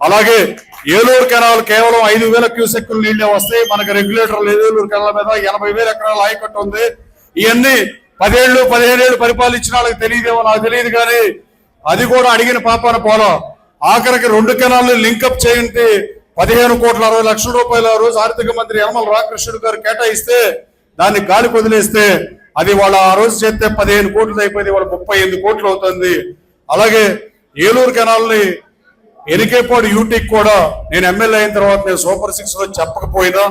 అలాగే ఏలూరు కెనాల్ కేవలం 5,000 క్యూసెక్కులు నీళ్లే వస్తాయి. మనకి రెగ్యులేటర్ లేదు. ఏలూరు కెనాల్ మీద 80,000 ఎకరాల ఆయకట్టు ఉంది. ఇవన్నీ 10 ఏళ్ళు పరిపాలించిన వాళ్ళకి తెలియదేమో, నాకు తెలియదు. కానీ అది కూడా అడిగిన పాపాన పోలా. ఆఖరికి 2 కెనాల్ని లింకప్ చేయండి 15,60,00,000 రూపాయలు ఆ రోజు ఆర్థిక మంత్రి యనమల రామకృష్ణుడు గారు కేటాయిస్తే దాన్ని గాలి వదిలేస్తే అది వాళ్ళ ఆ రోజు చేస్తే 15 కోట్లు అయిపోయింది. వాళ్ళ 38 కోట్లు అవుతుంది. అలాగే ఏలూరు కెనాల్ని ఎనికేపాడు యూటీకి కూడా నేను ఎమ్మెల్యే అయిన తర్వాత నేను సూపర్ 6 లో చెప్పకపోయినా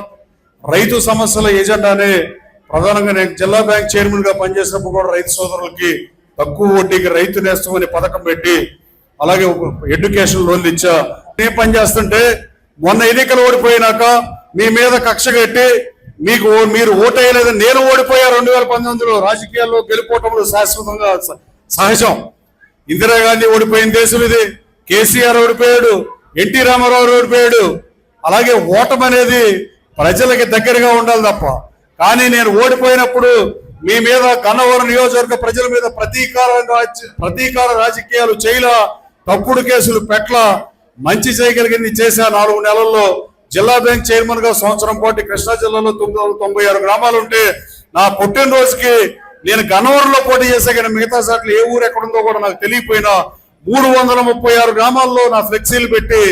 రైతు సమస్యల ఎజెండానే ప్రధానంగా నేను జిల్లా బ్యాంక్ చైర్మన్ గా పనిచేసినప్పుడు కూడా రైతు సోదరులకి తక్కువ వడ్డీకి రైతు నేస్తం అనే పథకం పెట్టి అలాగే ఎడ్యుకేషన్ లోన్లు ఇచ్చా. నేను పనిచేస్తుంటే మొన్న ఎన్నికలు ఓడిపోయినాక మీ మీద కక్ష కట్టి మీరు ఓటేయలేదని నేను ఓడిపోయా. 2019లో రాజకీయాల్లో గెలుపోవటంలో శాశ్వతంగా సహజం. ఇందిరాగాంధీ ఓడిపోయిన దేశం ఇది. కేసీఆర్ ఓడిపోయాడు, ఎన్టీ రామారావు ఓడిపోయాడు. అలాగే ఓటమి అనేది ప్రజలకి దగ్గరగా ఉండాలి తప్ప. కానీ నేను ఓడిపోయినప్పుడు మీ మీద గన్నవరం నియోజకవర్గ ప్రజల మీద ప్రతీకార రాజకీయాలు చేయలా, తప్పుడు కేసులు పెట్ల, మంచి చేయగలిగింది చేశా. 4 నెలల్లో జిల్లా బ్యాంక్ చైర్మన్ గా సంవత్సరం పాటు కృష్ణా జిల్లాలో 996 గ్రామాలు ఉంటే నా పుట్టినరోజుకి నేను గన్నవరంలో పోటీ చేసా. కానీ మిగతా సార్లు ఏ ఊరు ఎక్కడుందో కూడా నాకు తెలియపోయినా 336 గ్రామాల్లో నా ఫ్లెక్సీలు పెట్టి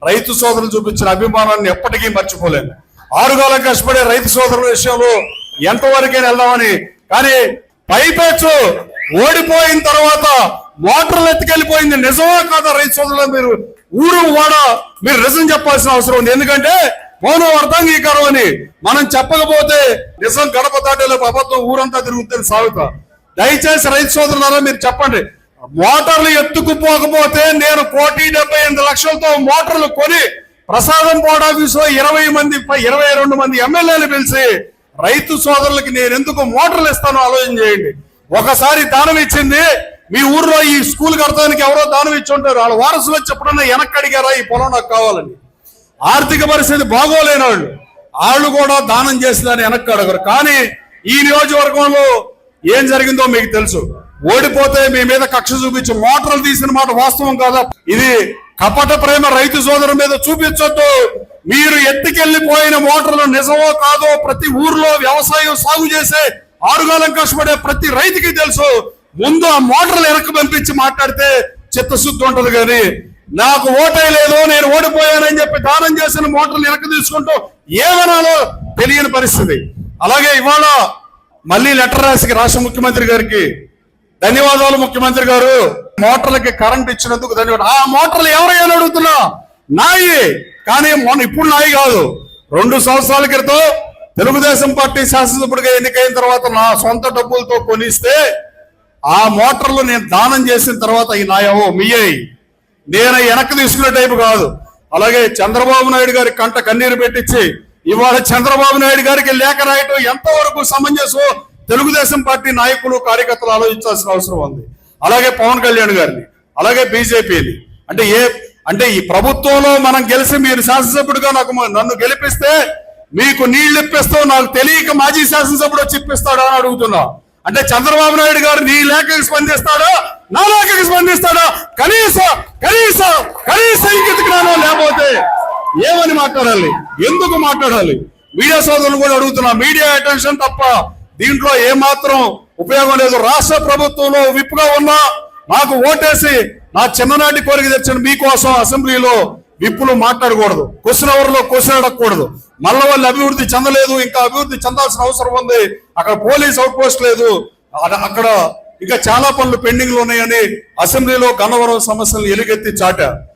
రైతు సోదరులు చూపించిన అభిమానాన్ని ఎప్పటికీ మర్చిపోలేను. 6 కాలం కష్టపడే రైతు సోదరుల విషయంలో ఎంతవరకైనా వెళ్దామని. కానీ పైపెచ్చు ఓడిపోయిన తర్వాత మోటార్లు ఎత్తుకెళ్ళిపోయింది. నిజమా కాదా రైతు సోదరులు? మీరు ఊరు వాడ మీరు నిజం చెప్పాల్సిన అవసరం ఉంది. ఎందుకంటే మౌనం అర్థాంగీకారం అని మనం చెప్పకపోతే నిజం గడప దాటేలోపు అబద్ధం ఊరంతా తిరుగుతుంది సాగుతా. దయచేసి రైతు సోదరులారా మీరు చెప్పండి. మోటార్లు ఎత్తుకుపోకపోతే నేను 1,78,00,000తో మోటార్లు కొని ప్రసాదం బోర్డు ఆఫీసులో 22 మంది ఎమ్మెల్యేలు పిలిచి రైతు సోదరులకి నేను ఎందుకు మోటార్లు ఇస్తానో ఆలోచన చేయండి. ఒకసారి దానం ఇచ్చింది మీ ఊర్లో ఈ స్కూల్ కడతానికి ఎవరో దానం ఇచ్చి ఉంటారు. వాళ్ళ వారసులు వచ్చి ఎప్పుడన్నా వెనక్కి అడిగారా ఈ పొలం నాకు కావాలని? ఆర్థిక పరిస్థితి బాగోలేని వాళ్ళు కూడా దానం చేసిందని వెనక్కి అడగరు. కానీ ఈ నియోజకవర్గంలో ఏం జరిగిందో మీకు తెలుసు. ఓడిపోతే మీ మీద కక్ష చూపించి మోటార్లు తీసిన మాట వాస్తవం కాదా? ఇది కపట ప్రేమ రైతు సోదరు మీద చూపించొద్దు. మీరు ఎత్తుకెళ్లిపోయిన మోటార్లు నిజమో కాదో ప్రతి ఊర్లో వ్యవసాయం సాగు చేసే 6 కాలం కష్టపడే ప్రతి రైతుకి తెలుసు. ముందు ఆ మోటార్లు వెనక్కి పంపించి మాట్లాడితే చిత్తశుద్ధి ఉంటది. కానీ నాకు ఓటేయలేదు, నేను ఓడిపోయానని చెప్పి దానం చేసిన మోటార్లు వెనక్కి తీసుకుంటూ ఏమనాలో తెలియని పరిస్థితి. అలాగే ఇవాళ మళ్ళీ లెటర్ రాసి రాష్ట్ర ముఖ్యమంత్రి గారికి ధన్యవాదాలు. ముఖ్యమంత్రి గారు మోటార్లకి కరెంట్ ఇచ్చినందుకు ధన్యవాదాలు. ఆ మోటార్లు ఎవరైనా అడుగుతున్నా నాయి, కానీ ఇప్పుడు నాయి కాదు. 2 సంవత్సరాల క్రితం తెలుగుదేశం పార్టీ శాసనసభ్యుడిగా ఎన్నికైన తర్వాత నా సొంత డబ్బులతో కొనిస్తే ఆ మోటార్లు నేను దానం చేసిన తర్వాత ఈ నాయవో మీయ్యాయి. నేను వెనక్కి తీసుకునే టైపు కాదు. అలాగే చంద్రబాబు నాయుడు గారి కంట కన్నీరు పెట్టించి ఇవాళ చంద్రబాబు నాయుడు గారికి లేఖ రాయటం ఎంతవరకు సమంజసం తెలుగుదేశం పార్టీ నాయకులు కార్యకర్తలు ఆలోచించాల్సిన అవసరం ఉంది. అలాగే పవన్ కళ్యాణ్ గారిని, అలాగే బీజేపీని అంటే ఈ ప్రభుత్వంలో మనం గెలిచి మీరు శాసనసభ్యుడిగా నన్ను గెలిపిస్తే మీకు నీళ్లు ఇప్పిస్తావు, నాకు తెలియక మాజీ శాసనసభ్యుడు వచ్చి ఇప్పిస్తాడా అని అడుగుతున్నా. అంటే చంద్రబాబు నాయుడు గారు నీ లేఖకి స్పందిస్తాడా, నా లేఖకి స్పందిస్తాడా? కనీస ఇంకిత జ్ఞానం లేకపోతే ఏమని మాట్లాడాలి, ఎందుకు మాట్లాడాలి? మీడియా సోదరులు కూడా అడుగుతున్నా. మీడియా అటెన్షన్ తప్ప దీంట్లో ఏమాత్రం ఉపయోగం లేదు. రాష్ట్ర ప్రభుత్వంలో విప్పుగా ఉన్నా నాకు ఓటేసి నా చిన్ననాటి కోరిక తెచ్చిన మీకోసం అసెంబ్లీలో విప్పులు మాట్లాడకూడదు, క్వశ్చన్ అవర్లో క్వశ్చన్ అడగకూడదు. మళ్ళీ వాళ్ళు అభివృద్ధి చెందలేదు, ఇంకా అభివృద్ధి చెందాల్సిన అవసరం ఉంది, అక్కడ పోలీస్ అవుట్ పోస్ట్ లేదు, అక్కడ ఇంకా చాలా పనులు పెండింగ్ లో ఉన్నాయని అసెంబ్లీలో గన్నవరం సమస్యలను ఎలుగెత్తి చాటా.